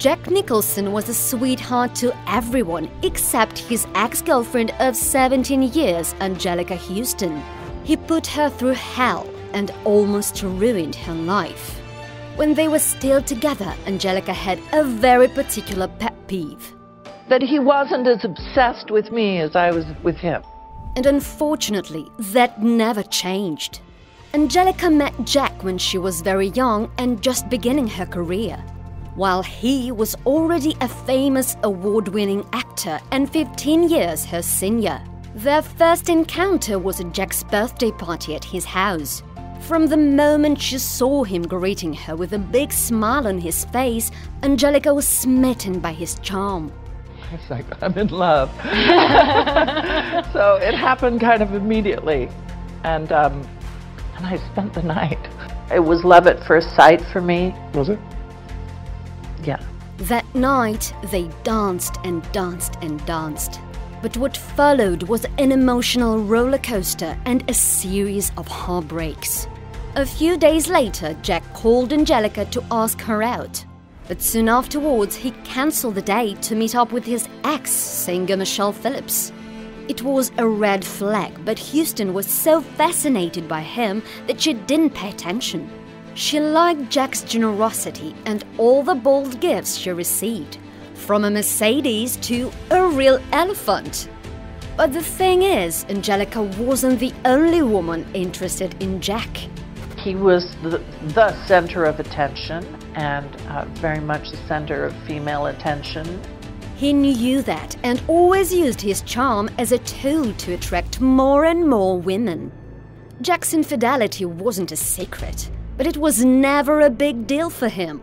Jack Nicholson was a sweetheart to everyone except his ex-girlfriend of 17 years, Anjelica Huston. He put her through hell and almost ruined her life. When they were still together, Anjelica had a very particular pet peeve. That he wasn't as obsessed with me as I was with him. And unfortunately, that never changed. Anjelica met Jack when she was very young and just beginning her career, while he was already a famous award-winning actor and 15 years her senior. Their first encounter was at Jack's birthday party at his house. From the moment she saw him greeting her with a big smile on his face, Anjelica was smitten by his charm. It's like, I'm in love. So it happened kind of immediately. And I spent the night. It was love at first sight for me. Was it? Yeah. That night, they danced and danced and danced. But what followed was an emotional roller coaster and a series of heartbreaks. A few days later, Jack called Anjelica to ask her out. But soon afterwards, he cancelled the date to meet up with his ex, singer Michelle Phillips. It was a red flag, but Huston was so fascinated by him that she didn't pay attention. She liked Jack's generosity and all the bold gifts she received, from a Mercedes to a real elephant. But the thing is, Anjelica wasn't the only woman interested in Jack. He was the center of attention and very much the center of female attention. He knew that and always used his charm as a tool to attract more and more women. Jack's infidelity wasn't a secret, but it was never a big deal for him.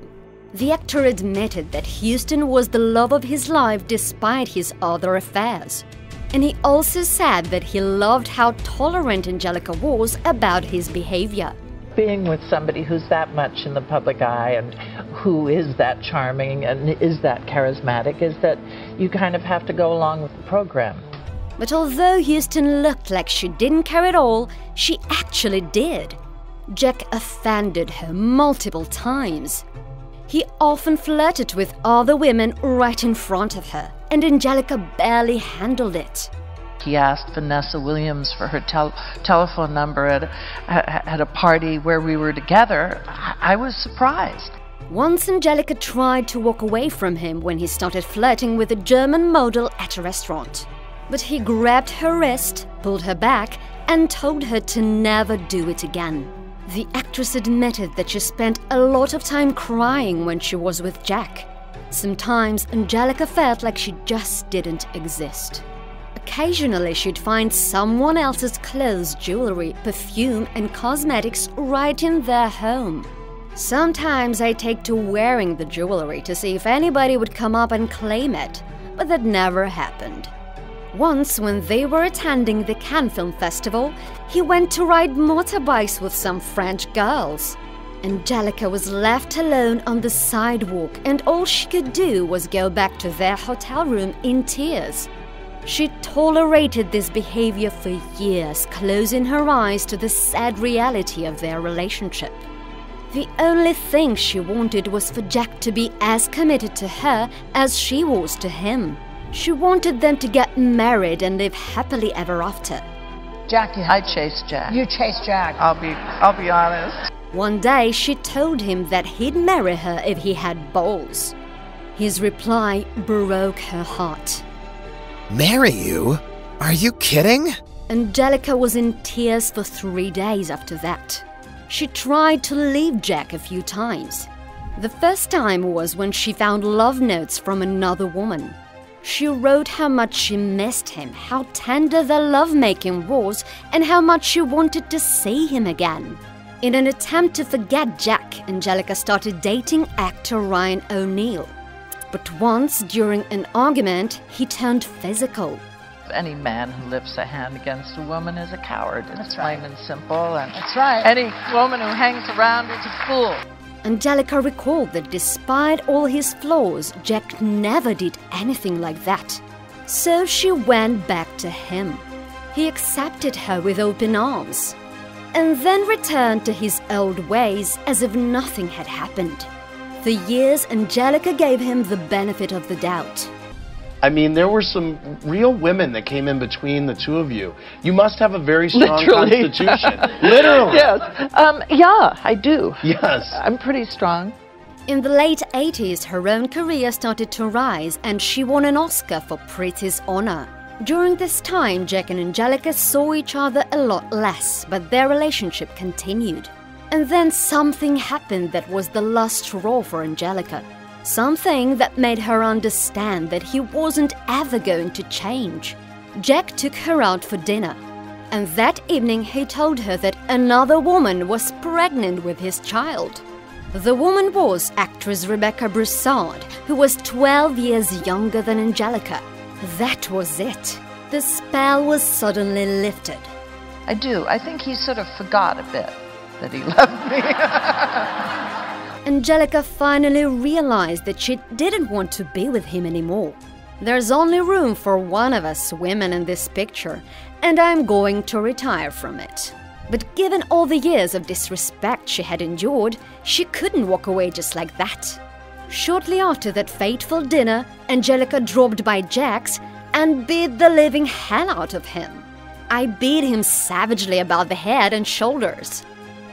The actor admitted that Huston was the love of his life despite his other affairs. And he also said that he loved how tolerant Anjelica was about his behavior. Being with somebody who's that much in the public eye and who is that charming and is that charismatic is that you kind of have to go along with the program. But although Huston looked like she didn't care at all, she actually did. Jack offended her multiple times. He often flirted with other women right in front of her, and Anjelica barely handled it. He asked Vanessa Williams for her telephone number at a party where we were together. I was surprised. Once Anjelica tried to walk away from him when he started flirting with a German model at a restaurant. But he grabbed her wrist, pulled her back, and told her to never do it again. The actress admitted that she spent a lot of time crying when she was with Jack. Sometimes Anjelica felt like she just didn't exist. Occasionally, she'd find someone else's clothes, jewelry, perfume, and cosmetics right in their home. Sometimes I'd take to wearing the jewelry to see if anybody would come up and claim it, but that never happened. Once, when they were attending the Cannes Film Festival, he went to ride motorbikes with some French girls. Anjelica was left alone on the sidewalk, and all she could do was go back to their hotel room in tears. She tolerated this behavior for years, closing her eyes to the sad reality of their relationship. The only thing she wanted was for Jack to be as committed to her as she was to him. She wanted them to get married and live happily ever after. Jackie, I chased Jack. You chased Jack. I'll be honest. One day, she told him that he'd marry her if he had balls. His reply broke her heart. Marry you? Are you kidding? Anjelica was in tears for 3 days after that. She tried to leave Jack a few times. The first time was when she found love notes from another woman. She wrote how much she missed him, how tender their lovemaking was, and how much she wanted to see him again. In an attempt to forget Jack, Anjelica started dating actor Ryan O'Neal. But once, during an argument, he turned physical. Any man who lifts a hand against a woman is a coward. It's plain and simple. And that's right. Any woman who hangs around is a fool. Anjelica recalled that despite all his flaws, Jack never did anything like that. So she went back to him. He accepted her with open arms, and then returned to his old ways as if nothing had happened. For years, Anjelica gave him the benefit of the doubt. I mean, there were some real women that came in between the two of you. You must have a very strong constitution. Literally. Yes. Yeah, I do. Yes. I'm pretty strong. In the late 80s, her own career started to rise and she won an Oscar for Pretty's Honor. During this time, Jack and Anjelica saw each other a lot less, but their relationship continued. And then something happened that was the last straw for Anjelica. Something that made her understand that he wasn't ever going to change. Jack took her out for dinner, and that evening he told her that another woman was pregnant with his child. The woman was actress Rebecca Broussard, who was 12 years younger than Anjelica. That was it. The spell was suddenly lifted. I do. I think he sort of forgot a bit that he loved me. Anjelica finally realized that she didn't want to be with him anymore. There's only room for one of us women in this picture, and I'm going to retire from it. But given all the years of disrespect she had endured, she couldn't walk away just like that. Shortly after that fateful dinner, Anjelica dropped by Jack's and beat the living hell out of him. I beat him savagely about the head and shoulders.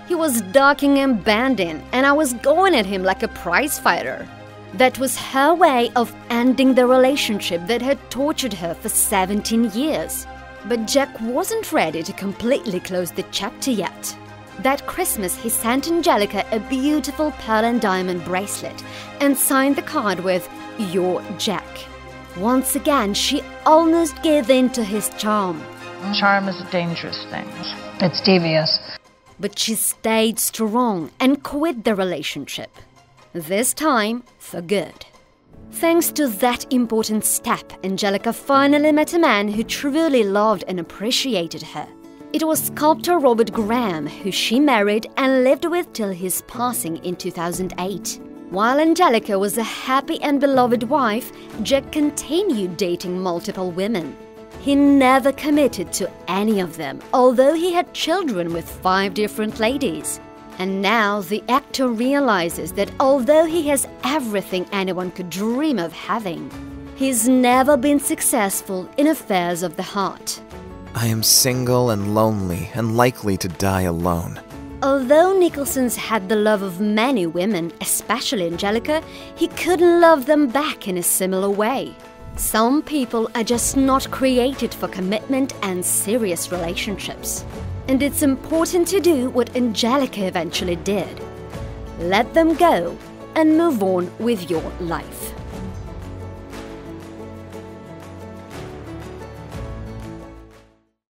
He was ducking and bending, and I was going at him like a prize fighter. That was her way of ending the relationship that had tortured her for 17 years. But Jack wasn't ready to completely close the chapter yet. That Christmas, he sent Anjelica a beautiful pearl and diamond bracelet and signed the card with, "Your Jack." Once again, she almost gave in to his charm. Charm is a dangerous thing. It's devious. But she stayed strong and quit the relationship. This time, for good. Thanks to that important step, Anjelica finally met a man who truly loved and appreciated her. It was sculptor Robert Graham, who she married and lived with till his passing in 2008. While Anjelica was a happy and beloved wife, Jack continued dating multiple women. He never committed to any of them, although he had children with 5 different ladies. And now the actor realizes that although he has everything anyone could dream of having, he's never been successful in affairs of the heart. I am single and lonely and likely to die alone. Although Nicholson's had the love of many women, especially Anjelica, he couldn't love them back in a similar way. Some people are just not created for commitment and serious relationships. And it's important to do what Anjelica eventually did. Let them go and move on with your life.